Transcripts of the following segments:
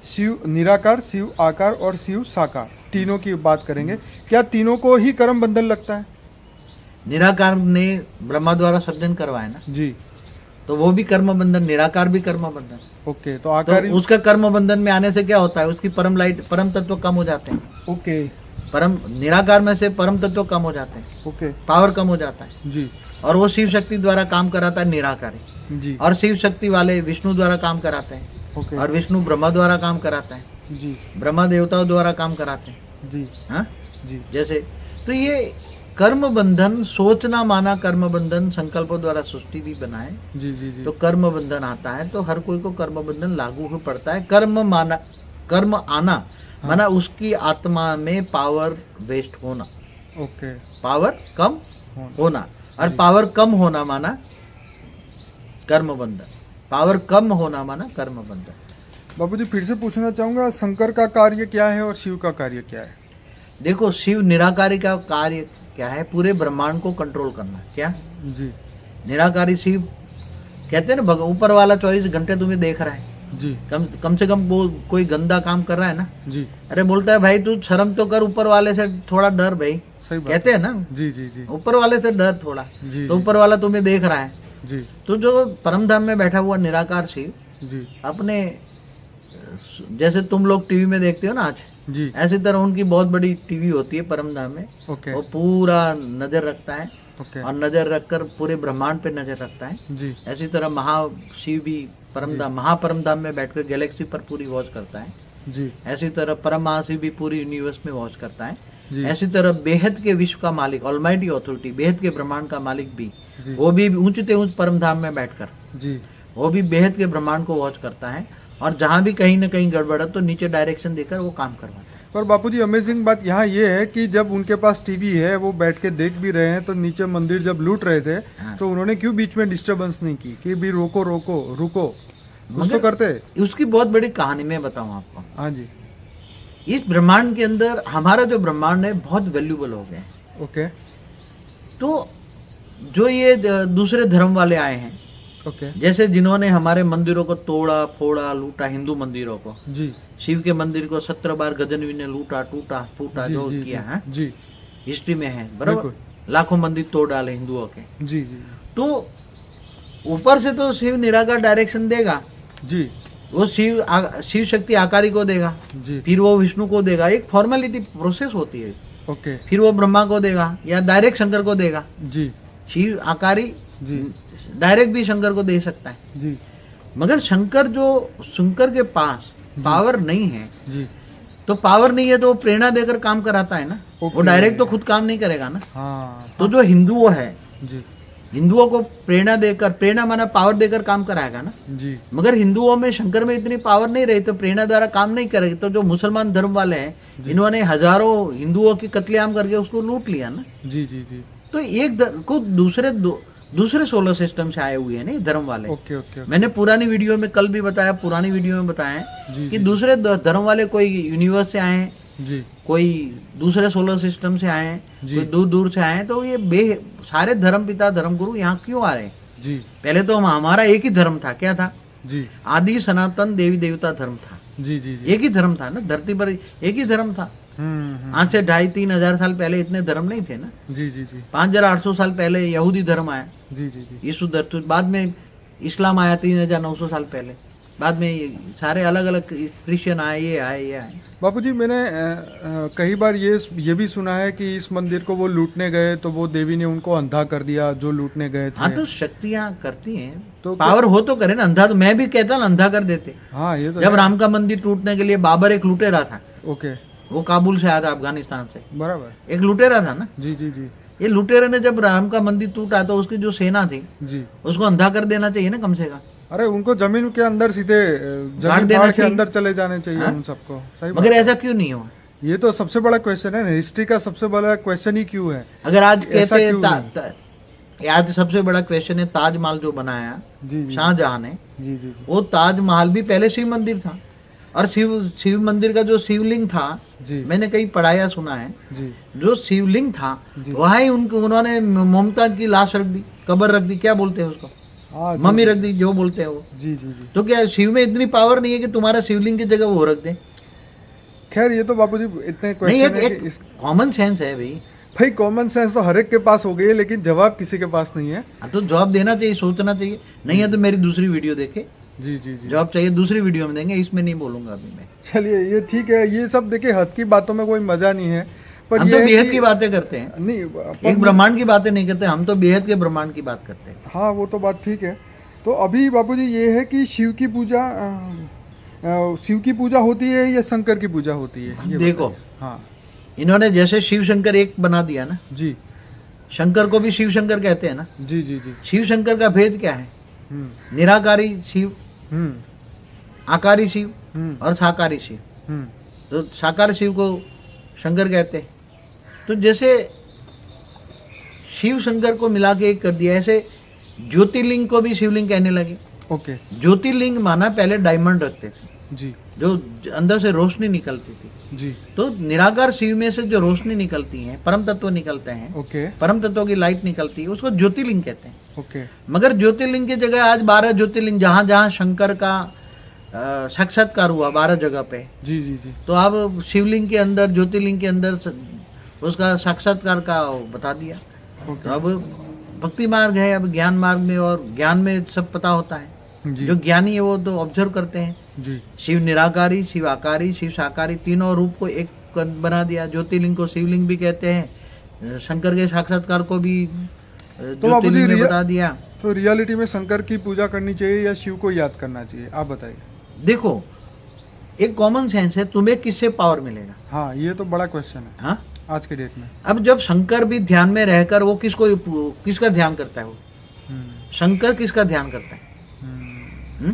शिव निराकार, शिव आकार और शिव साकार, तीनों की बात करेंगे। क्या तीनों को ही कर्म बंधन लगता है? निराकार ने ब्रह्मा द्वारा सर्जन करवाया ना, जी। तो वो भी कर्म बंधन, निराकार भी कर्म बंधन। ओके, तो तो आकार उसका कर्म बंधन में आने से क्या होता है, उसकी परम लाइट, परम तत्व कम हो जाते हैं। ओके परम निराकार में से परम तत्व कम हो जाते हैं, ओके पावर कम हो जाता है, जी और वो शिव शक्ति द्वारा काम कराता है निराकारी। जी और शिव शक्ति वाले विष्णु द्वारा काम कराते हैं, ओके और विष्णु ब्रह्मा द्वारा काम कराता है, जी ब्रह्मा देवताओं द्वारा काम कराते हैं। जी हाँ जी जैसे, तो ये कर्म बंधन, सोचना माना कर्म बंधन, संकल्पों द्वारा सृष्टि भी बनाए जी जी जी तो कर्म बंधन आता है। तो हर कोई को कर्म बंधन लागू हो पड़ता है। कर्म माना, कर्म आना माना उसकी आत्मा में पावर वेस्ट होना, ओके पावर कम होना, और पावर कम होना माना कर्म बंधन, पावर कम होना माना कर्म बंधन। बाबूजी फिर से पूछना चाहूंगा, शंकर का कार्य क्या है और शिव का कार्य क्या है? देखो, शिव निराकारी का कार्य क्या है, पूरे ब्रह्मांड को कंट्रोल करना। क्या जी निराकारी शिव कहते हैं ना, ऊपर वाला 24 घंटे तुम्हें देख रहा है। जी कम से कम वो कोई गंदा काम कर रहा है ना, जी अरे बोलता है भाई तू शर्म तो कर, ऊपर वाले से थोड़ा डर भाई, सही बात कहते हैं ना, जी जी जी ऊपर वाले से डर थोड़ा। जी तो ऊपर वाला तुम्हें देख रहा है। जी तो जो परम धाम में बैठा हुआ निराकार शिव जी अपने, जैसे तुम लोग टीवी में देखते हो ना आज, जी ऐसी तरह उनकी बहुत बड़ी टीवी होती है परम धाम में। ओके वो पूरा नजर रखता है, ओके और नजर रखकर पूरे ब्रह्मांड पे नजर रखता है। जी ऐसी तरह महाशिव भी परमधाम, महापरम धाम में बैठकर गैलेक्सी पर पूरी वॉच करता है। जी ऐसी तरह परम महाशिव भी पूरी यूनिवर्स में वॉच करता है। जी ऐसी तरह बेहद के विश्व का मालिक, ऑलमाइटी अथॉरिटी, बेहद के ब्रह्मांड का मालिक भी, जी वो भी ऊंचते ऊंच परम धाम में बैठकर जी वो भी बेहद के ब्रह्मांड को वॉच करता है। और जहां भी कहीं ना कहीं गड़बड़ है तो नीचे डायरेक्शन देकर वो काम करवाता है। पर बापूजी अमेजिंग बात यहाँ ये है कि जब उनके पास टीवी है, वो बैठ के देख भी रहे हैं, तो नीचे मंदिर जब लूट रहे थे हाँ। तो उन्होंने क्यों बीच में डिस्टरबेंस नहीं की कि भी रोको रोको रुको, कुछ तो मगर करते। उसकी बहुत बड़ी कहानी मैं बताऊं आपको। हाँ जी इस ब्रह्मांड के अंदर हमारा जो ब्रह्मांड है बहुत वैल्यूबल हो गया है। ओके तो जो ये दूसरे धर्म वाले आए हैं, ओके जैसे जिन्होंने हमारे मंदिरों को तोड़ा फोड़ा लूटा, हिंदू मंदिरों को, जी शिव के मंदिर को 17 बार गजनवी ने लूटा टूटा फूटा, जी जो जी किया है जी हिस्ट्री में है बराबर। बिल्कुल। लाखों मंदिर तोड़ डाले हिंदुओं के। जी जी तो ऊपर से तो शिव निराकार डायरेक्शन देगा, जी वो शिव शक्ति आकारी को देगा, जी फिर वो विष्णु को देगा, एक फॉर्मेलिटी प्रोसेस होती है। ओके फिर वो ब्रह्मा को देगा या डायरेक्ट शंकर को देगा। जी शिव आकारी जी डायरेक्ट भी शंकर को दे सकता है, जी मगर शंकर के पास पावर नहीं है। जी तो पावर नहीं है तो वो प्रेरणा देकर काम कराता है ना, वो ओके। डायरेक्ट तो खुद काम नहीं करेगा ना। हाँ तो जो हिंदुओं है, जी हिंदुओं को प्रेरणा देकर, प्रेरणा माना पावर देकर काम कराएगा ना। जी मगर हिंदुओं में, शंकर में इतनी पावर नहीं रही तो प्रेरणा द्वारा काम नहीं करेगी। तो जो मुसलमान धर्म वाले हैं, इन्होंने हजारों हिंदुओं की कत्लेआम करके उसको लूट लिया ना। जी जी जी तो एक को दूसरे सोलर सिस्टम से आए हुए हैं नहीं धर्म वाले। ओके ओके मैंने पुरानी वीडियो में कल भी बताया, पुरानी वीडियो में बताया जी कि जी दूसरे धर्म वाले कोई यूनिवर्स से आए हैं, जी कोई दूसरे सोलर सिस्टम से आए हैं, जी। कोई दूर दूर से आए हैं। तो ये सारे धर्म पिता धर्म गुरु यहाँ क्यों आ रहे हैं? जी पहले तो हमारा एक ही धर्म था। क्या था? जी आदि सनातन देवी देवता धर्म था। जी जी जी एक ही धर्म था ना, धरती पर एक ही धर्म था। आज से 2500-3000 हजार साल पहले इतने धर्म नहीं थे ना। जी जी जी 5800 साल पहले यहूदी धर्म आया, जी जी जी यीशु धर्म, बाद में इस्लाम आया 3900 साल पहले, बाद में ये सारे अलग अलग क्रिश्चियन आए, ये आए। बापूजी मैंने कई बार ये भी सुना है कि इस मंदिर को वो लूटने गए तो वो देवी ने उनको अंधा कर दिया, जो लूटने गए थे। हाँ, तो शक्तियाँ करती हैं, तो पावर हो तो करे ना। अंधा तो मैं भी कहता ना, अंधा कर देते। हाँ ये तो जब है। राम का मंदिर टूटने के लिए बाबर एक लुटेरा था, ओके वो काबुल से आया था, अफगानिस्तान से, बराबर एक लुटेरा था ना। जी जी जी ये लुटेरे ने जब राम का मंदिर टूटा तो उसकी जो सेना थी जी उसको अंधा कर देना चाहिए ना, कम से कम। अरे उनको जमीन के अंदर सीधे गाड़ जमीन देना फाड़ के चाहिए। अंदर चले जाने चाहिए हाँ? उन सबको। सही मगर बात। ऐसा क्यों नहीं हुआ? ये तो सबसे बड़ा क्वेश्चन है ना, हिस्ट्री का सबसे बड़ा क्वेश्चन ही क्यों है। अगर आज ऐसा कहते क्यों आज सबसे बड़ा क्वेश्चन है ताजमहल जो बनाया जी जी शाहजहां ने, जी जी जी वो ताजमहल भी पहले शिव मंदिर था। और शिव मंदिर का जो शिवलिंग था, जी मैंने कहीं पढ़ाया सुना है, जी जो शिवलिंग था जी। वहाँ ही उन्होंने मुमताज की लाश रख दी, कब्र रख दी, क्या बोलते हैं उसको, हाँ, जी, मम्मी रख दी जो बोलते हैं वो। जी जी जी। तो क्या शिव में इतनी पावर नहीं है कि तुम्हारा शिवलिंग की जगह वो रख दे? खैर ये तो बापूजी इतने नहीं, क्वेश्चन है एक कि इस कॉमन सेंस है भाई। भाई कॉमन सेंस तो हर एक के पास हो गई है, लेकिन जवाब किसी के पास नहीं है। हाँ, तो जवाब देना चाहिए, सोचना चाहिए। नहीं है तो मेरी दूसरी वीडियो देखे, जी जी जी। जवाब चाहिए दूसरी वीडियो में देंगे, इसमें नहीं बोलूंगा अभी मैं। चलिए ये ठीक है, ये सब देखिए हद की बातों में कोई मजा नहीं है, पर हम ये तो है बेहद कि- की बातें करते हैं, नहीं एक ब्रह्मांड की बातें नहीं करते, हम तो बेहद के ब्रह्मांड की बात करते हैं। हाँ वो तो बात ठीक है। तो अभी बापूजी ये है कि शिव की पूजा होती है या शंकर की पूजा होती है, ये देखो। बताइए। हाँ इन्होंने जैसे शिव शंकर एक बना दिया ना, जी शंकर को भी शिव शंकर कहते हैं ना। जी जी जी। शिव शंकर का भेद क्या है? हम्म निराकारी शिव, हम्म आकारी शिव हम्म और साकारी शिव। हम्म तो साकार शिव को शंकर कहते हैं। तो जैसे शिव शंकर को मिला के एक कर दिया, ऐसे ज्योतिर्लिंग को भी शिवलिंग कहने लगे। ओके ज्योतिर्लिंग माना पहले डायमंड रखते थे, जी जो अंदर से रोशनी निकलती थी। जी तो निराकार शिव में से जो रोशनी निकलती है, परम तत्व निकलते हैं, ओके परम तत्व की लाइट निकलती है, उसको ज्योतिर्लिंग कहते हैं। ओके मगर ज्योतिर्लिंग की जगह आज 12 ज्योतिर्लिंग, जहां जहां शंकर का साक्षात्कार हुआ 12 जगह पे, जी जी जी तो अब शिवलिंग के अंदर, ज्योतिर्लिंग के अंदर उसका साक्षात्कार का बता दिया। तो ओके अब भक्ति मार्ग है, अब ज्ञान मार्ग में, और ज्ञान में सब पता होता है। जी जो ज्ञानी है वो तो ऑब्जर्व करते हैं। जी शिव निराकारी, शिव आकारी, शिव साकारी, तीनों रूप को एक बना दिया। ज्योतिर्लिंग को शिवलिंग भी कहते हैं, शंकर के साक्षात्कार को भी ज्योतिर्लिंग में बता दिया। तो रियलिटी में शंकर की पूजा करनी चाहिए या शिव को याद करना चाहिए, आप बताइए। देखो, एक कॉमन सेंस है, तुम्हें किससे पावर मिलेगा? हाँ ये तो बड़ा क्वेश्चन है हाँ, आज के डेट में। अब जब शंकर भी ध्यान में रहकर वो किसका ध्यान करता है? वो शंकर किसका ध्यान करता है? हम्म। हुँ?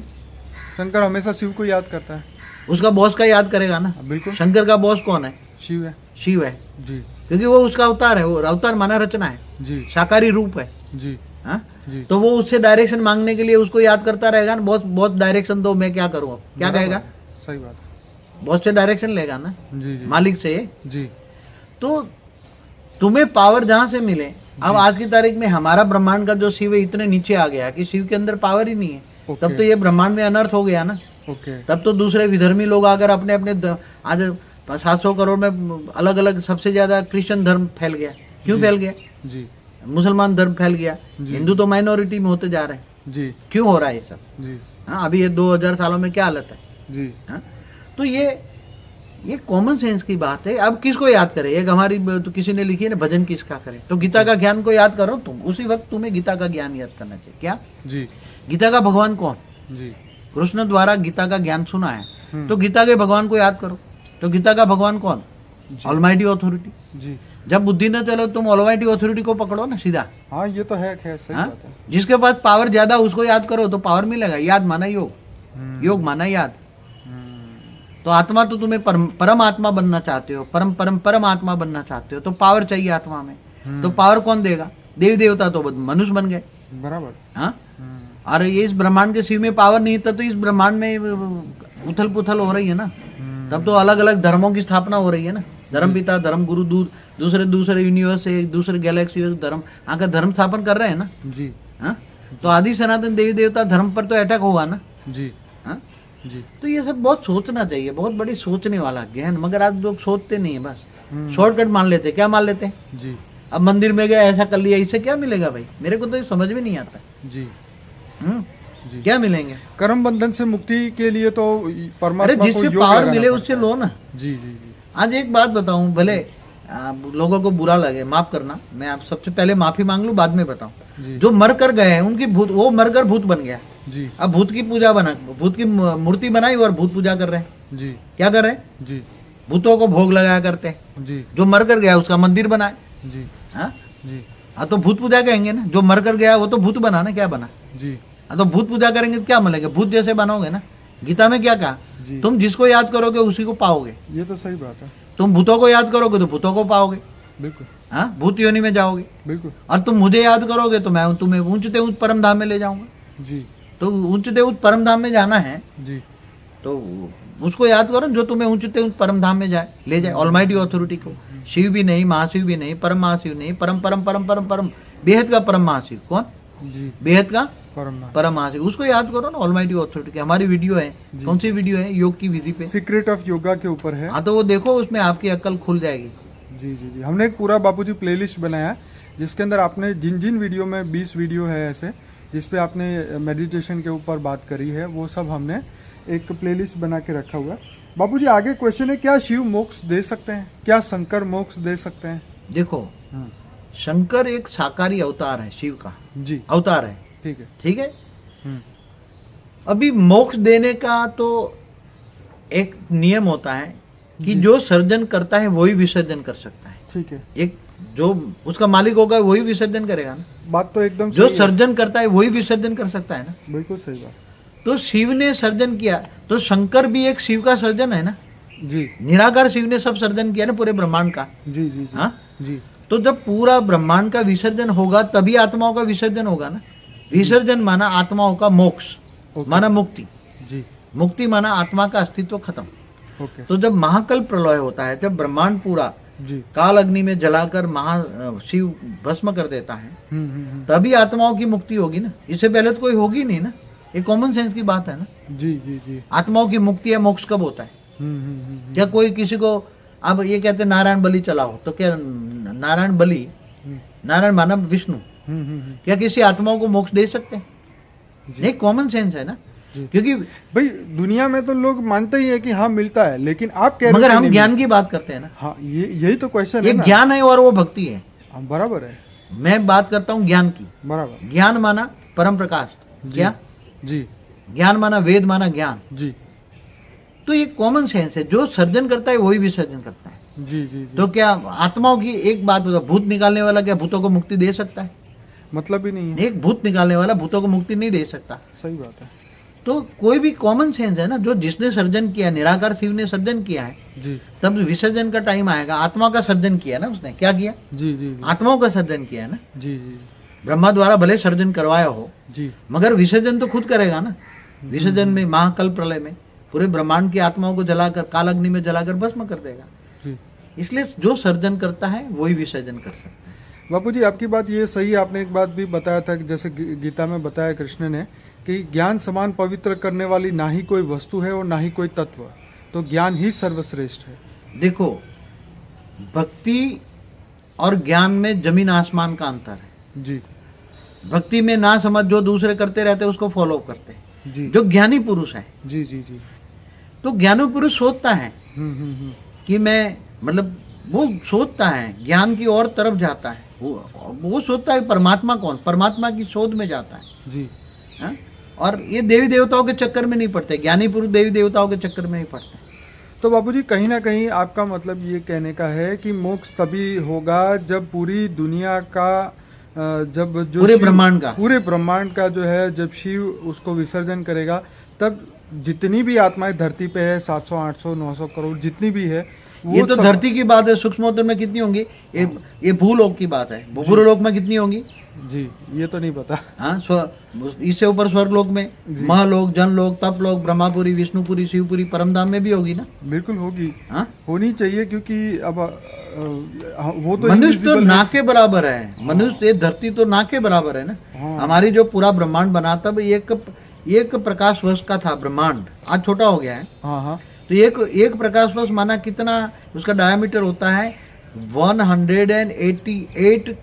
शंकर हमेशा शिव को याद करता है। उसका बॉस का याद करेगा ना। बिल्कुल शंकर का बॉस कौन है? शिव है। शिव है, जी क्योंकि वो उसका अवतार है। वो अवतार माना रचना है, जी साकारी रूप है। जी हाँ? जी। तो वो उससे डायरेक्शन मांगने के लिए उसको याद करता रहेगा ना। बॉस बहुत डायरेक्शन दो, मैं क्या करूँ? अब क्या बराबर कहेगा? है, सही बात है। बॉस से डायरेक्शन लेगा ना, जी जी मालिक से। जी तो तुम्हें पावर जहां से मिले। अब आज की तारीख में हमारा ब्रह्मांड का जो शिव है इतने नीचे आ गया कि शिव के अंदर पावर ही नहीं है। ओके। तब तो ये ब्रह्मांड में अनर्थ हो गया ना। ओके तब तो दूसरे विधर्मी लोग आकर अपने अपने आज 700 करोड़ में अलग अलग सबसे ज्यादा क्रिश्चियन धर्म फैल गया। क्यों जी। फैल गया? जी मुसलमान धर्म फैल गया। जी। हिंदू तो माइनॉरिटी में होते जा रहे हैं। जी क्यों हो रहा है ये सब? जी हाँ, अभी ये 2000 सालों में क्या हालत है? जी हाँ? तो ये कॉमन सेंस की बात है। अब किसको याद करे? एक हमारी तो किसी ने लिखी है ना, भजन किसका करे? तो गीता का ज्ञान को याद करो तुम। उसी वक्त तुम्हें गीता का ज्ञान याद करना चाहिए। क्या जी गीता का भगवान कौन? जी कृष्ण द्वारा गीता का ज्ञान सुना है, हम्म। तो गीता के भगवान को याद करो। तो गीता का भगवान कौन? जी। Almighty authority. जी जब बुद्धि न चलो तुम ऑलमाइटी ऑथोरिटी को पकड़ो ना सीधा। हाँ ये तो है, खैर सही हाँ? बात है। जिसके पास पावर ज्यादा उसको याद करो तो पावर मिलेगा। याद माना योग, योग माना याद। हम्म। तो आत्मा तो तुम्हें परम आत्मा बनना चाहते हो, परम परम परम आत्मा बनना चाहते हो, तो पावर चाहिए आत्मा में। तो पावर कौन देगा? देवी देवता तो मनुष्य बन गए। बराबर। हाँ? और ये इस ब्रह्मांड के शिव में पावर नहीं था तो इस ब्रह्मांड में उथल पुथल हो रही है ना। तब तो अलग अलग धर्मों की स्थापना हो रही है ना। धर्म पिता, धर्म गुरु, दूसरे दूसरे यूनिवर्स से, दूसरे गैलेक्सी धर्म आकर धर्म स्थापन कर रहे हैं ना। जी हाँ? तो आदि सनातन देवी देवता धर्म पर तो अटैक होगा ना। जी हाँ? जी तो ये सब बहुत सोचना चाहिए, बहुत बड़ी सोचने वाला ज्ञान। मगर आज लोग सोचते नहीं है, बस हम्म। शॉर्टकट मान लेते हैं। क्या मान लेते हैं? जी अब मंदिर में गए, ऐसा कर लिया, इससे क्या मिलेगा भाई? मेरे को तो ये समझ में नहीं आता। जी हम्म? जी। क्या मिलेंगे? कर्म बंधन से मुक्ति के लिए तो अरे परमात्मा को जिससे योग पावर लगाना मिले पड़ता उससे है। लो ना। जी जी जी आज एक बात बताऊं, भले लोगों को बुरा लगे, माफ करना, मैं आप सबसे पहले माफी मांग लूं, बाद में बताऊं। जी जो मर कर गए हैं उनकी भूत, वो मरकर भूत बन गया। जी अब भूत की पूजा बना, भूत की मूर्ति बनाई और भूत पूजा कर रहे हैं। जी क्या कर रहे हैं? जी भूतों को भोग लगाया करते हैं। जी जो मर कर गया उसका मंदिर बनाए। जी हाँ? जी हाँ, तो भूत पूजा कहेंगे ना। जो मर कर गया वो तो भूत बना ना, क्या बना? जी हाँ, तो भूत पूजा करेंगे तो क्या मिलेगा? भूत जैसे बनोगे ना। गीता में क्या कहा? जी। तुम जिसको याद करोगे उसी को पाओगे। ये तो सही बात है। तुम भूतों को याद करोगे तो भूतों को पाओगे। बिल्कुल हाँ, भूत योनि में जाओगे। बिल्कुल। और तुम मुझे याद करोगे तो मैं तुम्हें ऊंचते ऊंच परम धाम में ले जाऊंगा। जी तो ऊंचते ऊंच परम धाम में जाना है जी तो उसको याद करो जो तुम्हें ऊंचते ऊंच परम धाम में जाए, ले जाए। ऑलमाइटी ऑथोरिटी को। शिव भी नहीं, महाशिव भी नहीं, परम महाशिव नहीं, परम परम परम परम परम बेहद का परम महाशिव। कौन? जी बेहद का परम महाशिव, उसको याद करो ना, ऑलमाइटी ऑथोरिटी की हमारी वीडियो है। कौन सी वीडियो है? योग की विधि पे, सीक्रेट ऑफ योगा के ऊपर है। हाँ तो वो देखो, उसमें आपकी अक्ल खुल जाएगी। जी जी जी, हमने एक पूरा बापूजी प्लेलिस्ट बनाया है जिसके अंदर आपने जिन जिन वीडियो में 20 वीडियो है ऐसे जिस पे आपने मेडिटेशन के ऊपर बात करी है, वो सब हमने एक प्लेलिस्ट बना के रखा हुआ है। बापूजी आगे क्वेश्चन है, क्या शिव मोक्ष दे सकते हैं? क्या शंकर मोक्ष दे सकते हैं? देखो, शंकर एक साकारी अवतार है, शिव का जी अवतार है, ठीक है। ठीक है। अभी मोक्ष देने का तो एक नियम होता है कि जो सर्जन करता है वही विसर्जन कर सकता है। ठीक है, एक जो उसका मालिक होगा वही विसर्जन करेगा ना। बात तो एकदम जो सही है। सर्जन करता है वही विसर्जन कर सकता है ना। बिल्कुल सही बात। तो शिव ने सर्जन किया, तो शंकर भी एक शिव का सर्जन है ना। जी निराकार शिव ने सब सर्जन किया ना, पूरे ब्रह्मांड का। जी जी जी हाँ, जी तो जब पूरा ब्रह्मांड का विसर्जन होगा तभी आत्माओं का विसर्जन होगा ना। विसर्जन माना आत्माओं का मोक्ष, माना मुक्ति। जी मुक्ति माना आत्मा का अस्तित्व खत्म। ओके तो जब महाकल्प प्रलय होता है, जब ब्रह्मांड पूरा जी काल अग्नि में जलाकर शिव भस्म कर देता है, तभी आत्माओं की मुक्ति होगी ना। इससे पहले तो कोई होगी नहीं ना। ये कॉमन सेंस की बात है ना। जी जी जी आत्माओं की मुक्ति या मोक्ष कब होता है? क्या कोई किसी को, अब ये कहते हैं नारायण बलि चलाओ, तो क्या नारायण बलि, नारायण मानव विष्णु, क्या किसी आत्माओं को मोक्ष दे सकते हैं? नहीं, कॉमन सेंस है ना। क्योंकि भाई दुनिया में तो लोग मानते ही है कि हाँ मिलता है, लेकिन आप कह रहे मगर हो हम नहीं ज्ञान की बात करते हैं ना। हाँ, ये यही तो क्वेश्चन है एक ना। ज्ञान है और वो भक्ति है। हाँ, बराबर है, मैं बात करता हूँ ज्ञान की। बराबर। ज्ञान माना परम प्रकाश, क्या जी ज्ञान माना वेद माना ज्ञान। जी तो ये कॉमन सेंस है, जो सर्जन करता है वही विसर्जन करता है। जी जी जी तो क्या आत्माओं की एक बात बता, भूत निकालने वाला क्या भूतों को मुक्ति दे सकता है? मतलब ही नहीं है। एक भूत निकालने वाला भूतों को मुक्ति नहीं दे सकता। सही बात है। तो कोई भी कॉमन सेंस है ना, जो जिसने सर्जन किया, निराकार शिव ने सर्जन किया है, जी तब विसर्जन का टाइम आएगा। आत्मा का सर्जन किया ना उसने, क्या किया? जी जी जी आत्माओं का सर्जन किया ना। जी जी ब्रह्मा द्वारा भले सर्जन करवाया हो, जी मगर विसर्जन तो खुद करेगा ना। विसर्जन में महाकल्प प्रलय में पूरे ब्रह्मांड की आत्माओं को जलाकर, काल अग्नि में जलाकर भस्म कर देगा। जी। इसलिए जो सर्जन करता है वही विसर्जन कर सकता है। बापूजी आपकी बात ये सही है। आपने एक बात भी बताया था कि जैसे गीता में बताया कृष्ण ने कि ज्ञान समान पवित्र करने वाली ना ही कोई वस्तु है और ना ही कोई तत्व, तो ज्ञान ही सर्वश्रेष्ठ है। देखो, भक्ति और ज्ञान में जमीन आसमान का अंतर है। जी भक्ति में ना समझ जो दूसरे करते रहते उसको फॉलो करते हैं। जी जो ज्ञानी पुरुष है, जी जी जी तो ज्ञानी पुरुष सोचता है हम्म। कि मैं, मतलब वो सोचता है, ज्ञान की और तरफ जाता है। वो सोचता है परमात्मा कौन, परमात्मा की शोध में जाता है। जी हाँ? और ये देवी देवताओं के चक्कर में नहीं पड़ते। ज्ञानी पुरुष देवी देवताओं के चक्कर में नहीं पड़ते। तो बापूजी कहीं ना कहीं आपका मतलब ये कहने का है कि मोक्ष तभी होगा जब पूरी दुनिया का जब जो पूरे ब्रह्मांड का जो है, जब शिव उसको विसर्जन करेगा, तब जितनी भी आत्माएं धरती पे है, 700 800 900 करोड़ जितनी भी है, वो ये तो सब- धरती की बात है। सूक्ष्मोत्तर में कितनी होंगी? ये भूलोक की बात है। भूलोक में कितनी होंगी? जी ये तो नहीं पता। हाँ, इससे ऊपर स्वर्गलोक में, महालोक, जनलोक, तपलोक, ब्रह्मापुरी, विष्णुपुरी, शिवपुरी, परमधाम में भी होगी ना। बिल्कुल होगी। हाँ, होनी चाहिए, क्योंकि अब वो तो मनुष्य तो invisible ना है। के बराबर है। मनुष्य, ये धरती तो ना के बराबर है ना। हाँ। हमारी जो पूरा ब्रह्मांड बना, तब एक प्रकाश वर्ष का था ब्रह्मांड, आज छोटा हो गया है। हाँ हाँ तो एक प्रकाश वर्ष माना कितना उसका डायमीटर होता है? 188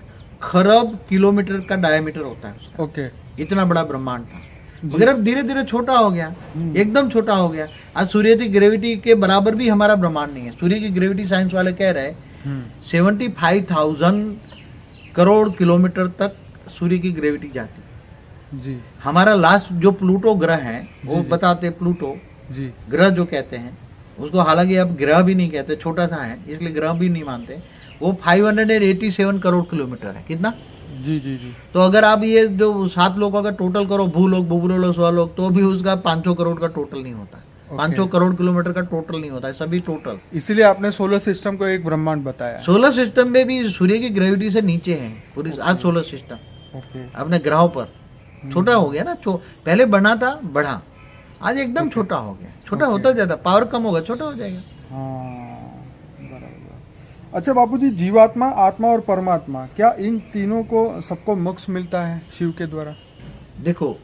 खरब किलोमीटर का डायमीटर होता है उसका। ओके। इतना बड़ा ब्रह्मांड था, मगर अब धीरे धीरे छोटा हो गया, एकदम छोटा हो गया। आज सूर्य की ग्रेविटी के बराबर भी हमारा ब्रह्मांड नहीं है। सूर्य की ग्रेविटी साइंस वाले कह रहे हैं 75,000 करोड़ किलोमीटर तक सूर्य की ग्रेविटी जाती है। जी हमारा लास्ट जो प्लूटो ग्रह है, वो जी। बताते प्लूटो जी ग्रह जो कहते हैं उसको, हालांकि अब ग्रह भी नहीं कहते, छोटा सा है इसलिए ग्रह भी नहीं मानते। वो 587 करोड़ किलोमीटर है। कितना? जी जी जी तो अगर आप ये जो 7 लोगों का टोटल करो, भूलोक, बुबुलोक, स्वलोक, तो भी उसका 500 करोड़ का टोटल नहीं होता। 500 करोड़ किलोमीटर का टोटल नहीं होता है, सभी टोटल। इसीलिए आपने सोलर सिस्टम को एक ब्रह्मांड बताया। सोलर सिस्टम में भी सूर्य की ग्रेविटी से नीचे है पूरी आज सोलर सिस्टम। ओके। अपने ग्रहों पर छोटा हो गया ना। पहले बना था, बढ़ा, आज एकदम छोटा हो गया। छोटा होता जाता, पावर कम होगा, छोटा हो जाएगा। हाँ बराबर। अच्छा बापूजी, जीवात्मा, आत्मा और परमात्मा, क्या इन तीनों को सबको मोक्ष मिलता है शिव के द्वारा? देखो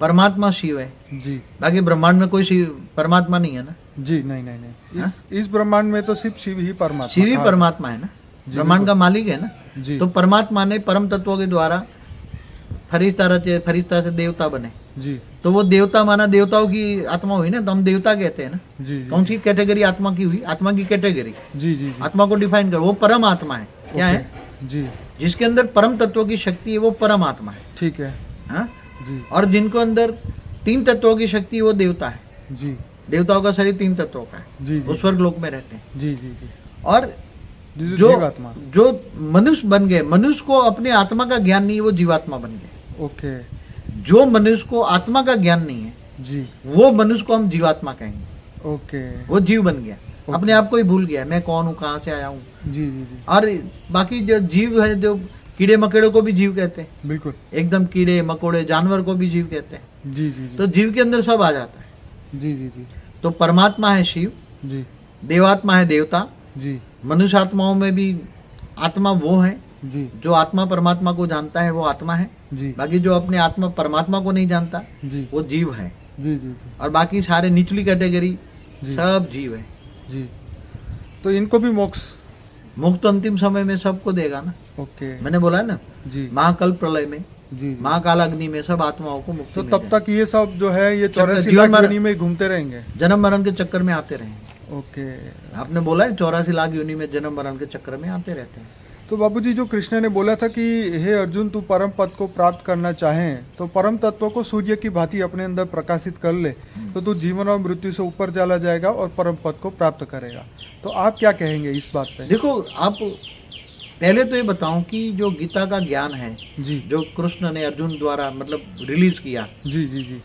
परमात्मा शिव है, जी बाकी ब्रह्मांड में कोई शिव परमात्मा नहीं है ना। जी, नहीं नहीं नहीं, इस ब्रह्मांड में तो सिर्फ शिव ही परमात्मा, शिव ही हाँ, परमात्मा है ना, ब्रह्मांड का मालिक है ना। जी तो परमात्मा ने परम तत्वों के द्वारा फरिश्ता से देवता बने, जी तो वो देवता माना देवताओं की आत्मा हुई ना, तो हम देवता कहते हैं ना। जी कौन सी कैटेगरी आत्मा की हुई? आत्मा की कैटेगरी, जी जी जी, आत्मा को डिफाइन कर, वो परम आत्मा है। क्या ओके, है? जी जिसके अंदर परम तत्वों की शक्ति है वो परम आत्मा है। ठीक है, हाँ? जी और जिनको अंदर 3 तत्वों की शक्ति है वो देवता है। जी देवताओं का शरीर 3 तत्वों का है, जी वो जी स्वर्ग लोक में रहते हैं। जी जी जी, और जो जीवात्मा, जो मनुष्य बन गए, मनुष्य को अपने आत्मा का ज्ञान नहीं है, वो जीवात्मा बन गए। ओके, जो मनुष्य को आत्मा का ज्ञान नहीं है जी वो मनुष्य को हम जीवात्मा कहेंगे। ओके, वो जीव बन गया, अपने आप को ही भूल गया, मैं कौन हूँ, कहाँ से आया हूँ। जी जी जी, और बाकी जो जीव है, जो कीड़े मकोड़े को भी जीव कहते हैं, बिल्कुल, एकदम कीड़े मकोड़े जानवर को भी जीव कहते हैं। जी जी जी, तो जीव के अंदर सब आ जाता है। जी जी जी तो परमात्मा है शिव, जी देवात्मा है देवता, जी मनुष्य आत्माओं में भी आत्मा वो है जी जो आत्मा परमात्मा को जानता है, वो आत्मा है। जी बाकी जो अपने आत्मा परमात्मा को नहीं जानता जी वो जीव है। जी जी और बाकी सारे निचली कैटेगरी जी सब जीव है। जी, तो इनको भी मोक्ष, मुक्त अंतिम समय में सबको देगा ना। ओके, मैंने बोला है ना, जी महाकल्प प्रलय में, जी जी, महाकाल अग्नि में सब आत्माओं को मुक्ति तो मिल तब तक ये सब जो है ये 84 जीवन लाख मरण- योनि में घूमते रहेंगे। जाए। जन्म मरण के चक्कर में आते रहेंगे। ओके, आपने बोला है 84 लाख योनि में जन्म मरण के चक्कर में आते रहते हैं। तो बाबूजी जो कृष्ण ने बोला था कि हे अर्जुन तू परम पद को प्राप्त करना चाहें तो परम तत्व को सूर्य की भांति अपने अंदर प्रकाशित कर ले तो तू जीवन और मृत्यु से ऊपर चला जाएगा और परम पद को प्राप्त करेगा। तो आप क्या कहेंगे इस बात पे? देखो, आप पहले तो ये बताऊं कि जो गीता का ज्ञान है, जी जो कृष्ण ने अर्जुन द्वारा मतलब रिलीज किया, जी जी जी,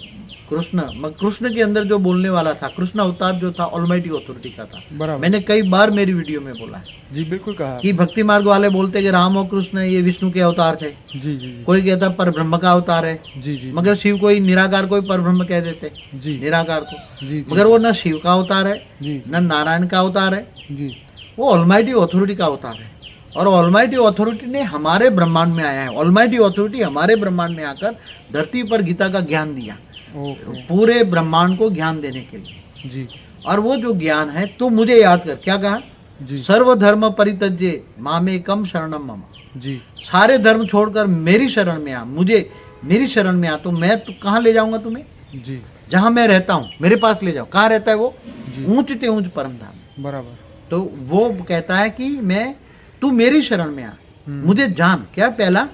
कृष्ण के अंदर जो बोलने वाला था, कृष्ण अवतार जो था ऑलमाइटी अथॉरिटी का था। बराबर, मैंने कई बार मेरी वीडियो में बोला है जी बिल्कुल कहा, कि भक्ति मार्ग वाले बोलते कि राम और कृष्ण ये विष्णु के अवतार थे, जी जी जी कोई कहता पर ब्रह्म का अवतार है, जी जी, मगर शिव को ही निराकार को ही पर ब्रह्म कह देते, जी निराकार को। जी जी, मगर वो न शिव का अवतार है, जी न नारायण का अवतार है, जी वो ऑलमाइटी अथॉरिटी का अवतार है। और ऑलमाइटी अथॉरिटी ने हमारे ब्रह्मांड में आया है, ऑलमाइटी अथॉरिटी हमारे ब्रह्मांड में आकर धरती पर गीता का ज्ञान दिया, ओके, पूरे ब्रह्मांड को ज्ञान देने के लिए। जी और वो जो ज्ञान है तो मुझे याद कर, क्या कहा? जी सर्वधर्म परित्यज्य मामेकम शरणम मम, जी सारे धर्म छोड़कर मेरी शरण में आ, मुझे मेरी शरण में आ, तो मैं तो कहाँ ले जाऊंगा तुम्हें? जी, जहां मैं रहता हूँ मेरे पास ले जाओ। कहाँ रहता है वो? जी, ऊंच ते ऊंच परम धाम। बराबर, तो वो कहता है कि मैं, तू मेरी शरण में आ, मुझे जान। क्या? पहला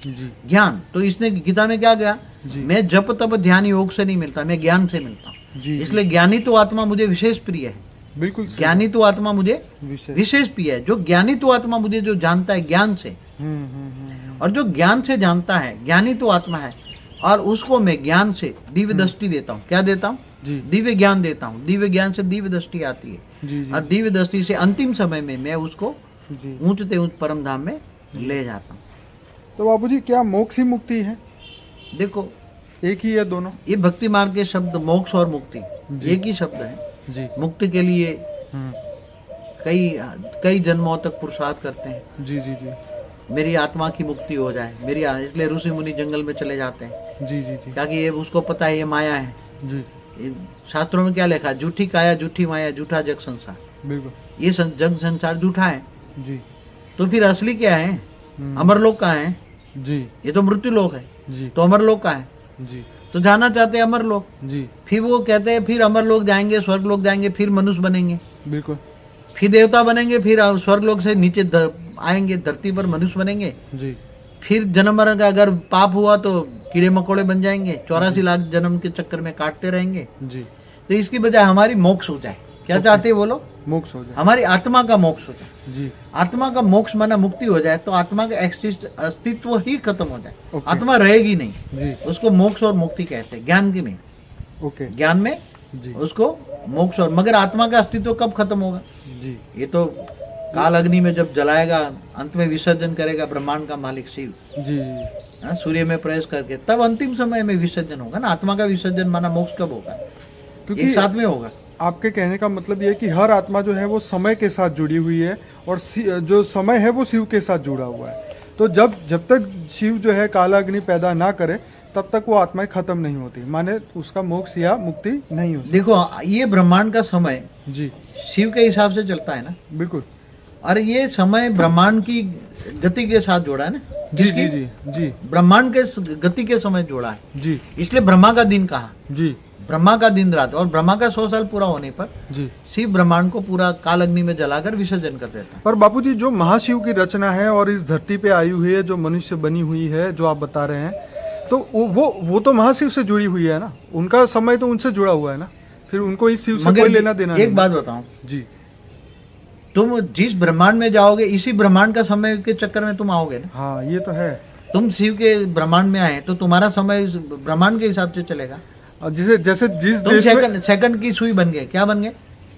जी ज्ञान। तो इसने गीता में क्या गया? जी, मैं जप तप ध्यान योग से नहीं मिलता, मैं ज्ञान से मिलता हूँ। जी इसलिए ज्ञानी तो आत्मा मुझे विशेष प्रिय है, बिल्कुल सही, ज्ञानी तो आत्मा मुझे विषय, विशेष प्रिय है। जो ज्ञानी तो आत्मा मुझे जो जानता है ज्ञान से, और जो ज्ञान से जानता है, ज्ञानी तो आत्मा है, और उसको मैं ज्ञान से दिव्य दृष्टि देता हूँ। क्या देता हूँ? जी दिव्य ज्ञान देता हूँ। दिव्य ज्ञान से दिव्य दृष्टि आती है, जी जी और दिव्य दृष्टि से अंतिम समय में मैं उसको जी, ऊंच ते ऊंच परम धाम में ले जाता हूँ। तो बाबूजी क्या मोक्ष ही मुक्ति है? देखो, एक ही है दोनों? ये भक्ति मार्ग के शब्द मोक्ष और मुक्ति जी। एक ही शब्द है। जी, मुक्ति के लिए हम्म, कई कई जन्मों तक पुरुषार्थ करते हैं, जी जी जी मेरी आत्मा की मुक्ति हो जाए, इसलिए ऋषि मुनि जंगल में चले जाते हैं, जी जी जी ताकि ये उसको पता है ये माया है। जी, ये शास्त्रों में क्या लिखा है? झूठी काया, झूठी माया, झूठा जग संसार। बिल्कुल, ये जग संसार झूठा है, जी, तो फिर असली क्या है? अमरलोक कहाँ है? जी ये तो मृत्यु लोक है, जी तो अमरलोक कहाँ है? जी तो जाना चाहते हैं अमरलोक। जी, फिर वो कहते हैं फिर अमरलोक जाएंगे, स्वर्गलोक जाएंगे, फिर मनुष्य बनेंगे, बिल्कुल, फिर देवता बनेंगे, फिर स्वर्गलोक से नीचे आएंगे, धरती पर मनुष्य बनेंगे, जी फिर जन्म मरण का अगर पाप हुआ तो कीड़े मकोड़े बन जाएंगे, 84 लाख जन्म के चक्कर में काटते रहेंगे। जी, तो इसकी बजाय हमारी मोक्ष हो जाए। क्या चाहते हैं वो लोग? मोक्ष हो जाए, हमारी आत्मा का मोक्ष हो जाए। जी, आत्मा का मोक्ष माना मुक्ति हो जाए, तो आत्मा का अस्तित्व ही खत्म हो जाए, ओके। आत्मा रहेगी नहीं। जी, उसको मोक्ष और मुक्ति कहते हैं, ज्ञान की नहीं। ओके, ज्ञान में जी उसको मोक्ष और, मगर आत्मा का अस्तित्व कब खत्म होगा? जी, ये तो काल अग्नि में जब जलाएगा, अंत में विसर्जन करेगा ब्रह्मांड का मालिक शिव, जी जी, हाँ, सूर्य में प्रवेश करके, तब अंतिम समय में विसर्जन होगा ना। आत्मा का विसर्जन माना मोक्ष कब होगा? क्योंकि एक साथ में होगा। आपके कहने का मतलब ये है कि हर आत्मा जो है वो समय के साथ जुड़ी हुई है और जो समय है वो शिव के साथ जुड़ा हुआ है। तो जब तक शिव जो है काला अग्नि पैदा ना करे तब तक वो आत्माएं खत्म नहीं होती, माने उसका मोक्ष या मुक्ति नहीं होती। देखो ये ब्रह्मांड का समय जी शिव के हिसाब से चलता है ना, बिल्कुल। और ये समय ब्रह्मांड की गति के साथ जोड़ा है ना, जी जिसकी जी जी जी ब्रह्मांड के गति के समय जोड़ा है, जी इसलिए ब्रह्मा का दिन कहा, जी ब्रह्मा का दिन रात। और ब्रह्मा का 100 साल पूरा होने पर जी। शिव ब्रह्मांड को पूरा काल अग्नि में जलाकर विसर्जन कर देता है। पर बापूजी जो महाशिव की रचना है और इस धरती पे आई हुई है, जो मनुष्य बनी हुई है, जो आप बता रहे हैं, तो वो तो महाशिव से जुड़ी हुई है ना, उनका समय तो उनसे जुड़ा हुआ है ना, फिर उनको इस शिव से मगर कोई लेना देना एक नहीं। बात बताऊं, जी तुम जिस ब्रह्मांड में जाओगे इसी ब्रह्मांड का समय के चक्कर में तुम आओगे ना। हाँ ये तो है। तुम शिव के ब्रह्मांड में आए तो तुम्हारा समय इस ब्रह्मांड के हिसाब से चलेगा। और जैसे जिस तुम देश में सेकंड की सुई बन गए, क्या बन गए?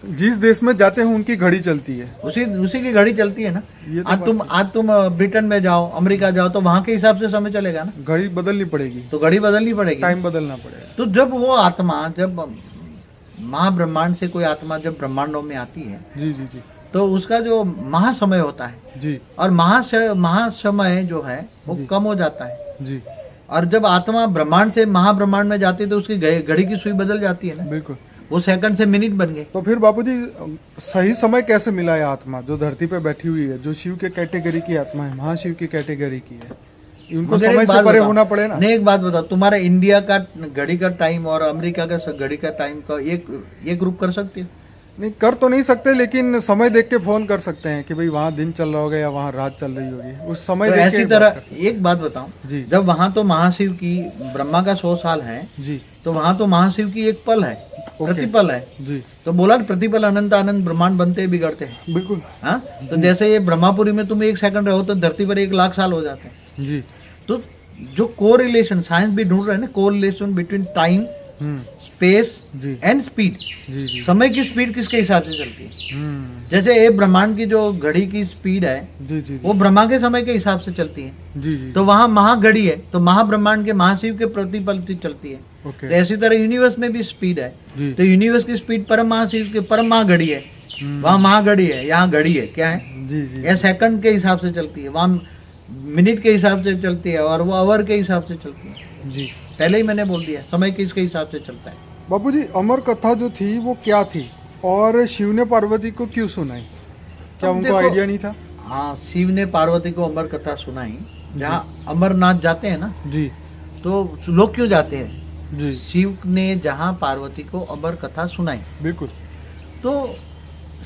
जिस देश में जाते हैं उनकी घड़ी चलती है। उसी की घड़ी चलती है ना। ये तो आज तुम ब्रिटेन में जाओ, अमेरिका जाओ, तो वहां के हिसाब से समय चलेगा ना, घड़ी बदलनी पड़ेगी, तो घड़ी बदलनी पड़ेगी, टाइम बदलना पड़ेगा। तो जब वो आत्मा, जब महाब्रह्मांड से कोई आत्मा जब ब्रह्मांडों में आती है, जी जी जी तो उसका जो महासमय होता है, जी और महासमय जो है वो जी। कम हो जाता है। जी और जब आत्मा ब्रह्मांड से महाब्रह्मांड में जाती है तो उसकी घड़ी की सुई बदल जाती है ना, बिल्कुल। वो सेकंड से मिनट बन गए। तो फिर बापूजी सही समय कैसे मिला है आत्मा जो धरती पे बैठी हुई है, जो शिव के कैटेगरी की आत्मा है, महाशिव की कैटेगरी की है, उनको मगर एक समय बात से परे बताओ, होना पड़े ना। नहीं एक बात बताओ, तुम्हारा इंडिया का घड़ी का टाइम और अमेरिका का घड़ी का टाइम का एक ग्रुप कर सकते हो? नहीं कर तो नहीं सकते, लेकिन समय देख के फोन कर सकते हैं कि भाई वहाँ दिन चल रहा होगा या वहाँ रात चल रही होगी, उस समय तो देख ऐसी के तरह बात कर सकते एक बात बताऊं, जी। जब वहां तो महाशिव की, ब्रह्मा का 100 साल है, हैं। जी तो वहां तो महाशिव की एक पल है, प्रतिपल है। जी तो बोला ना, प्रतिपल अनंत अनंत ब्रह्मांड बनते हैं, बिगड़ते हैं। बिल्कुल। हाँ, तो जैसे ये ब्रह्मापुरी में तुम 1 सेकंड रहो तो धरती पर 1 लाख साल हो जाते हैं। जी तो जो कोरिलेशन साइंस भी ढूंढ रहे हैं ना, correlation between time, space G and speed, G G समय की स्पीड किसके हिसाब से चलती है? हम्म, जैसे ये ब्रह्मांड की जो घड़ी की स्पीड है जी जी वो ब्रह्मा के समय के हिसाब से चलती है। जी जी तो वहां महाघड़ी है, तो महाब्रह्मांड के महाशिव के प्रतिपल से चलती है। तो ओके ऐसी तरह यूनिवर्स में भी स्पीड है, जी तो यूनिवर्स की स्पीड परम महाशिव के परम महाघड़ी है। वहाँ महाघड़ी है, यहाँ घड़ी है, क्या है? जी जी यह सेकंड के हिसाब से चलती है, वहाँ मिनट के हिसाब से चलती है, और वो आवर के हिसाब से चलती है। जी। पहले ही मैंने बोल दिया, समय किसके हिसाब से चलता है। बापूजी अमर कथा जो थी वो क्या थी, और शिव ने पार्वती को क्यों सुनाई, क्या अब उनको देखो- आइडिया नहीं था? हाँ, शिव ने पार्वती को अमर कथा सुनाई। जहाँ अमरनाथ जाते हैं ना, जी तो लोग क्यों जाते हैं? जी शिव ने जहाँ पार्वती को अमर कथा सुनाई, बिल्कुल। तो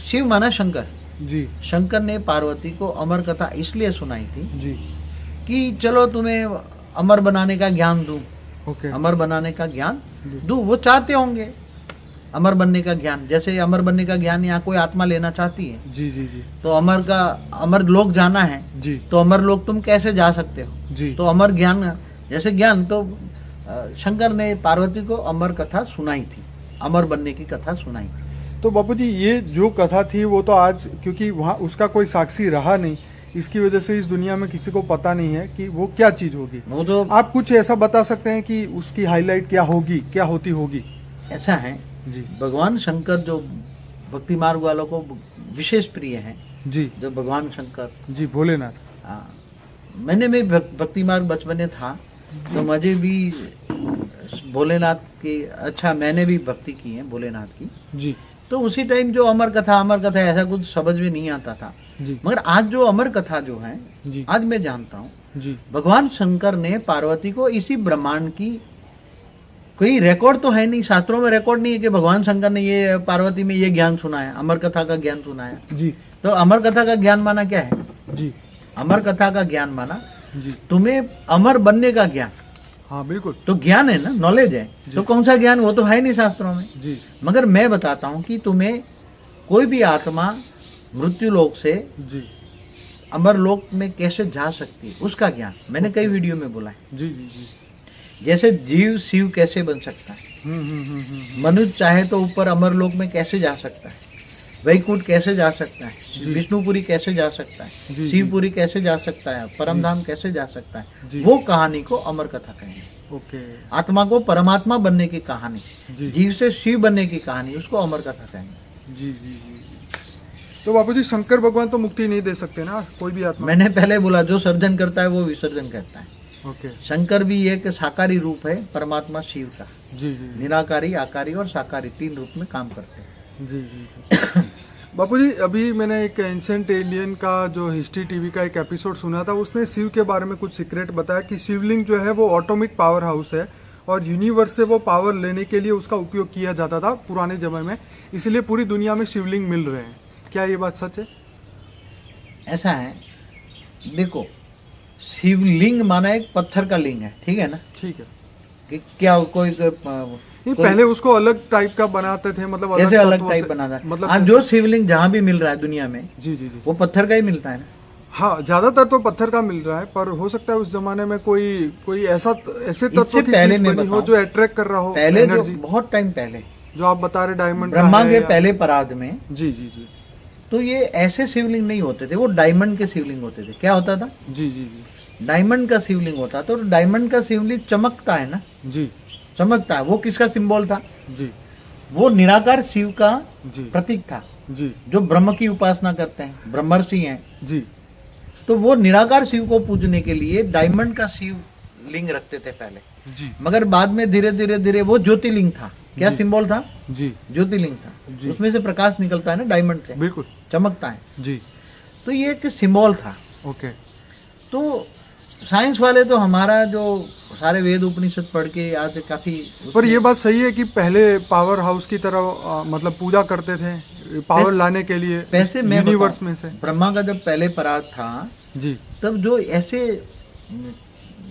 शिव माना शंकर, जी शंकर ने पार्वती को अमर कथा इसलिए सुनाई थी जी कि चलो तुम्हें अमर बनाने का ज्ञान दूं, ओके। अमर बनाने का ज्ञान जी। दूं। वो चाहते होंगे अमर बनने का ज्ञान, जैसे अमर बनने का ज्ञान यहाँ कोई आत्मा लेना चाहती है, जी जी जी तो अमर लोक जाना है, जी तो अमर लोक तुम कैसे जा सकते हो? जी तो अमर ज्ञान, जैसे ज्ञान, तो शंकर ने पार्वती को अमर कथा सुनाई थी, अमर बनने की कथा सुनाई थी। तो बापूजी ये जो कथा थी वो तो आज, क्योंकि वहाँ उसका कोई साक्षी रहा नहीं, इसकी वजह से इस दुनिया में किसी को पता नहीं है कि वो क्या चीज होगी। वो तो आप कुछ ऐसा बता सकते हैं कि उसकी हाईलाइट क्या होगी, क्या होती होगी? ऐसा है, जी भगवान शंकर जो भक्ति मार्ग वालों को विशेष प्रिय है, जी जो भगवान शंकर, जी भोलेनाथ। हाँ, मैंने भी भक्ति मार्ग बचपन में था, तो मुझे भी भोलेनाथ की, अच्छा मैंने भी भक्ति की है भोलेनाथ की। जी तो उसी टाइम जो अमर कथा ऐसा कुछ समझ में नहीं आता था, जी मगर आज जो अमर कथा जो है, जी आज मैं जानता हूँ, जी भगवान शंकर ने पार्वती को इसी ब्रह्मांड की, कोई रिकॉर्ड तो है नहीं, शास्त्रों में रिकॉर्ड नहीं है कि भगवान शंकर ने ये पार्वती में ये ज्ञान सुनाया, अमर कथा का ज्ञान सुनाया। जी तो अमर कथा का ज्ञान माना क्या है? जी अमर कथा का ज्ञान माना जी तुम्हें अमर बनने का ज्ञान। हाँ बिल्कुल। तो ज्ञान है ना, नॉलेज है, तो कौन सा ज्ञान? वो तो है नहीं शास्त्रों में। जी मगर मैं बताता हूँ कि तुम्हें कोई भी आत्मा मृत्यु लोक से जी अमर लोक में कैसे जा सकती है, उसका ज्ञान मैंने कई वीडियो में बोला है। जी जी जी जैसे जीव शिव कैसे बन सकता है, मनुष्य चाहे तो ऊपर अमर लोक में कैसे जा सकता है, वैकुंठ कैसे जा सकता है, जी। विष्णुपुरी कैसे जा सकता है, जी, जी। शिवपुरी कैसे जा सकता है, परमधाम कैसे जा सकता जी। है, वो कहानी को अमर कथा कहेंगे। ओके। आत्मा को परमात्मा बनने की कहानी, जी जीव से शिव बनने की कहानी, उसको अमर कथा कहेंगे। जी जी जी। तो बापूजी शंकर भगवान तो मुक्ति नहीं दे सकते ना कोई भी आत्मा? मैंने पहले बोला, जो सर्जन करता है वो विसर्जन करता है। ओके। शंकर भी एक साकारी रूप है परमात्मा शिव का। जी जी निराकारी, आकारी और साकारी 3 रूप में काम करते हैं। जी जी जी। बापूजी, अभी मैंने एक एंशिएंट एलियन का जो हिस्ट्री टीवी का एक एपिसोड सुना था, उसने शिव के बारे में कुछ सीक्रेट बताया कि शिवलिंग जो है वो ऑटोमिक पावर हाउस है और यूनिवर्स से वो पावर लेने के लिए उसका उपयोग किया जाता था पुराने समय में, इसलिए पूरी दुनिया में शिवलिंग मिल रहे हैं। क्या ये बात सच है? ऐसा है, देखो, शिवलिंग माना एक पत्थर का लिंग है, ठीक है ना? ठीक है। कि क्या कोई नहीं, पहले उसको अलग टाइप का बनाते थे, मतलब कैसे अलग तत्वों टाइप से- बना था? मतलब आज जो शिवलिंग जहाँ भी मिल रहा है दुनिया में, जी जी जी। वो पत्थर का ही मिलता है ना। हाँ, ज्यादातर तो पत्थर का मिल रहा है, पर हो सकता है उस जमाने में कोई ऐसे तत्व इससे की पहले चीज मैं बनी हो बताऊं, जो अट्रैक्ट कर रहा हो पहले जो एनर्जी, बहुत टाइम पहले, जो आप बता रहे डायमंड का ब्रह्मा है के या- पहले परार्ध में, जी जी जी तो ये ऐसे शिवलिंग नहीं होते थे, वो डायमंड के शिवलिंग होते थे। क्या होता था? जी जी जी डायमंड का शिवलिंग होता था। तो डायमंड का शिवलिंग चमकता है ना, जी चमकता है। वो किसका सिंबल था? जी वो निराकार शिव का जी प्रतीक था, जी जो ब्रह्म की उपासना करते हैं, ब्रह्मर्षि हैं। जी तो वो निराकार शिव को पूजने के लिए डायमंड का शिव लिंग रखते थे पहले, जी मगर बाद में धीरे धीरे धीरे वो ज्योतिर्लिंग था। क्या जी। सिंबल था? जी ज्योतिर्लिंग था। जी। उसमें से प्रकाश निकलता है ना, डायमंड से बिल्कुल। चमकता है। जी तो ये एक सिंबल था। ओके। तो साइंस वाले तो हमारा जो सारे वेद उपनिषद पढ़ के आज काफी पर ये बात सही है कि पहले पावर हाउस की तरह मतलब पूजा करते थे पावर लाने के लिए पैसे में यूनिवर्स में से। ब्रह्मा का जब पहले परार्थ था, जी तब जो ऐसे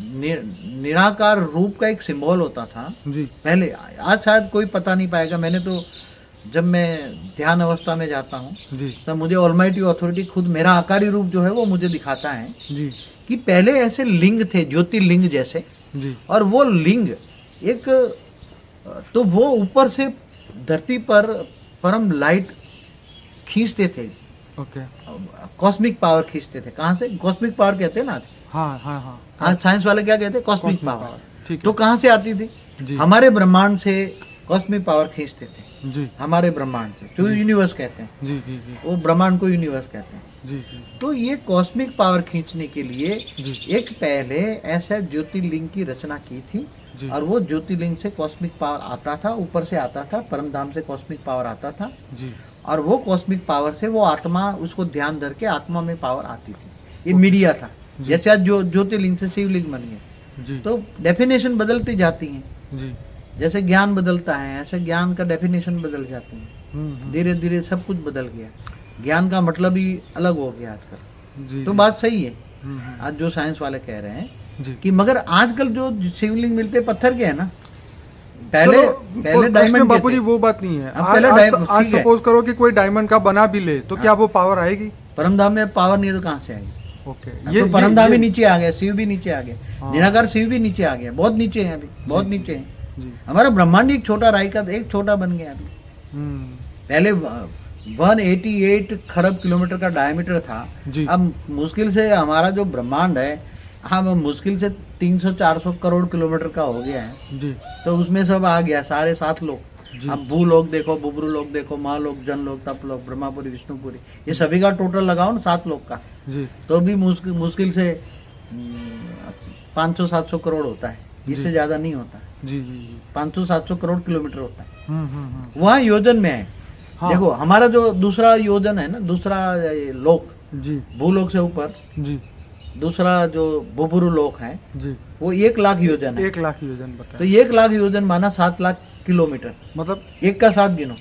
निराकार रूप का एक सिंबल होता था जी पहले, आज शायद कोई पता नहीं पाएगा। मैंने तो जब मैं ध्यान अवस्था में जाता हूँ जी तब मुझे ऑलमाइटी अथॉरिटी खुद मेरा आकारी रूप जो है वो मुझे दिखाता है जी कि पहले ऐसे लिंग थे, ज्योतिर्लिंग जैसे, जी और वो लिंग एक, तो वो ऊपर से धरती पर परम लाइट खींचते थे, ओके। कॉस्मिक पावर खींचते थे। कहाँ से? कॉस्मिक पावर कहते हैं ना आज। हाँ हाँ हाँ आज साइंस वाले क्या कहते हैं? Cosmic Cosmic power. power, ठीक तो है। कहाँ से आती थी? जी हमारे ब्रह्मांड से कॉस्मिक पावर खींचते थे, जी हमारे ब्रह्मांड से, जो यूनिवर्स कहते हैं, जी जी जी वो ब्रह्मांड को यूनिवर्स कहते हैं। जी जी तो ये कॉस्मिक पावर खींचने के लिए जी एक पहले ऐसा ज्योतिर्लिंग की रचना की थी, जी और वो ज्योतिर्लिंग से कॉस्मिक पावर आता था, ऊपर से आता था, परम धाम से कॉस्मिक पावर आता था, जी और वो कॉस्मिक पावर से वो आत्मा, उसको ध्यान धर के आत्मा में पावर आती थी। ये मीडिया था। जी। जैसे आज जो ज्योतिर्लिंग से शिवलिंग बनी है, जी तो डेफिनेशन बदलती जाती है। जी जैसे ज्ञान बदलता है, ऐसे ज्ञान का डेफिनेशन बदल जाती है। हम्म, धीरे धीरे सब कुछ बदल गया, ज्ञान का मतलब ही अलग हो गया आजकल। जी तो जी, बात सही है हम्म, आज जो साइंस वाले कह रहे हैं जी। कि, मगर आजकल जो शिवलिंग मिलते पत्थर के है ना, पहले चलो, पहले डायमंड के बापूजी थे। वो बात नहीं है। अब आज पहले आज, डायमंड- आज ठीक है। सपोज करो कि कोई डायमंड का बना भी ले, तो क्या वो पावर आएगी? परमधाम में पावर नहीं है तो कहाँ से आएगी? ओके। अब तो परमधाम भी नीचे आ गया, शिव भी नीचे आ गया, हाँ। निराकार शिव भी नीचे आ गया, बहुत नीचे है अभी, बहुत नीचे है। जी हमारा ब्रह्मांड एक छोटा राय का एक छोटा बन गया अभी। हम्म, पहले 188 खरब किलोमीटर का डायमीटर था। जी अब मुश्किल से हमारा जो ब्रह्मांड है, अब मुश्किल से 300-400 करोड़ किलोमीटर का हो गया है। जी तो उसमें सब आ गया, सारे 7 लोग। जी अब भू लोग देखो, बुबरू लोग देखो, महालोक, जन लोग, तप लोग, ब्रह्मापुरी, विष्णुपुरी, ये सभी का टोटल लगाओ ना 7 लोग का, जी तो भी मुश्किल से 500-700 करोड़ होता है, इससे जी। ज्यादा नहीं होता। जी जी जी 500-700 करोड़ किलोमीटर होता है। हम्म। वहाँ योजन में है। हाँ। देखो हमारा जो दूसरा योजन है ना, दूसरा ये लोक, जी भूलोक से ऊपर जी दूसरा जो बुबुरु लोक है, जी वो 1 लाख योजन है। 1 लाख योजन तो बताए, 1 लाख योजन माना 7 लाख किलोमीटर, मतलब एक का 7 गिनो।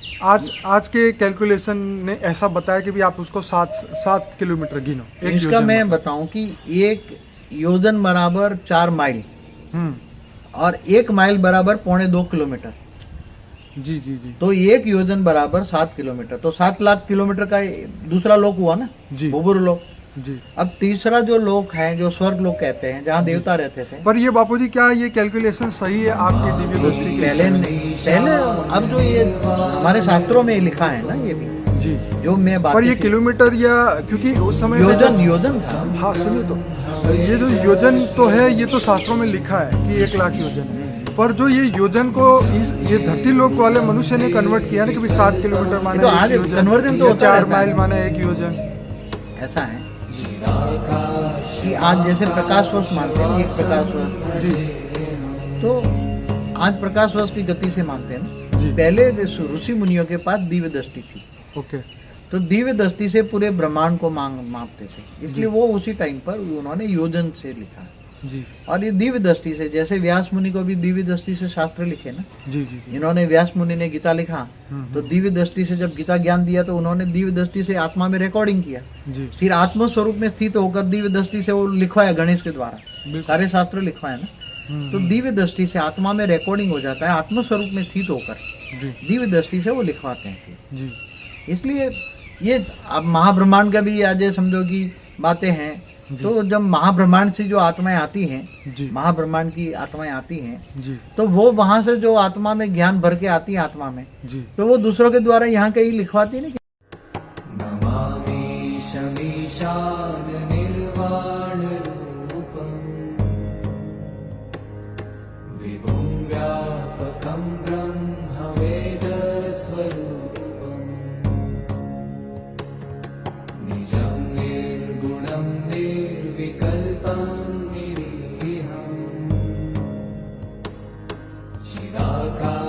आज के कैलकुलेशन ने ऐसा बताया कि भी आप उसको 7 किलोमीटर गिनो एक इसका योजन मैं मतलब। बताऊं कि 1 योजन बराबर 4 माइल, हम्म, और 1 माइल बराबर 2.25 किलोमीटर। जी जी जी तो 1 योजन बराबर 7 किलोमीटर, तो 7 लाख किलोमीटर का दूसरा लोक हुआ ना, जी बुबुरु लोक। जी। अब तीसरा जो लोक है, जो स्वर्ग लोक कहते हैं, जहाँ देवता रहते थे, पर ये बापूजी क्या ये कैलकुलेशन सही है आपकी दिव्य दृष्टि के पहले अब जो ये हमारे शास्त्रों में लिखा है ना, ये भी जी। जो मैं बात, पर ये किलोमीटर या क्योंकि उस समय योजन था। हाँ सुनिए, तो ये जो योजन तो है, ये तो शास्त्रों में लिखा है कि 1 लाख योजन है, पर जो ये योजन को ये धरती लोक वाले मनुष्य ने कन्वर्ट किया ना कि 7 किलोमीटर माने तो एक आज योजन, कन्वर्जन तो या होता 4 रहता है। माइल माने 1 योजन। ऐसा है। कि आज जैसे प्रकाश वर्ष मानते हैं, एक प्रकाश वर्ष, जी तो आज प्रकाश वर्ष की गति से मानते हैं ना। जी पहले ऋषि मुनियों के पास दिव्य दृष्टि थी, ओके तो दिव्य दृष्टि से पूरे ब्रह्मांड को मापते थे, इसलिए वो उसी टाइम पर उन्होंने योजन से लिखा। जी और ये दिव्य दृष्टि से, जैसे व्यास मुनि को भी दिव्य दृष्टि से शास्त्र लिखे ना, जी जी जी इन्होंने व्यास मुनि ने गीता लिखा, तो दिव्य दृष्टि से जब गीता ज्ञान दिया तो उन्होंने दिव्य दृष्टि से आत्मा में रिकॉर्डिंग किया, जी फिर आत्म स्वरूप में स्थित होकर दिव्य दृष्टि से वो लिखवाया गणेश के द्वारा, बिल्कुल। सारे शास्त्र लिखवाया ना। तो दिव्य दृष्टि से आत्मा में रिकॉर्डिंग हो जाता है, आत्म स्वरूप में स्थित होकर जी दिव्य दृष्टि से वो लिखवाते हैं। जी इसलिए ये अब महाब्रह्मांड का भी आज ये समझो कि बातें हैं, तो जब महाब्रह्मांड से जो आत्माएं आती हैं, जी महाब्रह्मांड की आत्माएं आती हैं, जी तो वो वहां से जो आत्मा में ज्ञान भर के आती है आत्मा में, जी तो वो दूसरों के द्वारा यहाँ कहीं लिखवाती नहीं। नमामि शमीशान निर्वाण रूपम् विभुं व्यापकं ब्रह्म वेद स्वरूपम् निजं निर्गुणं निर्विकल्पं निरीहम् चिदाकाशमाकाशवासम्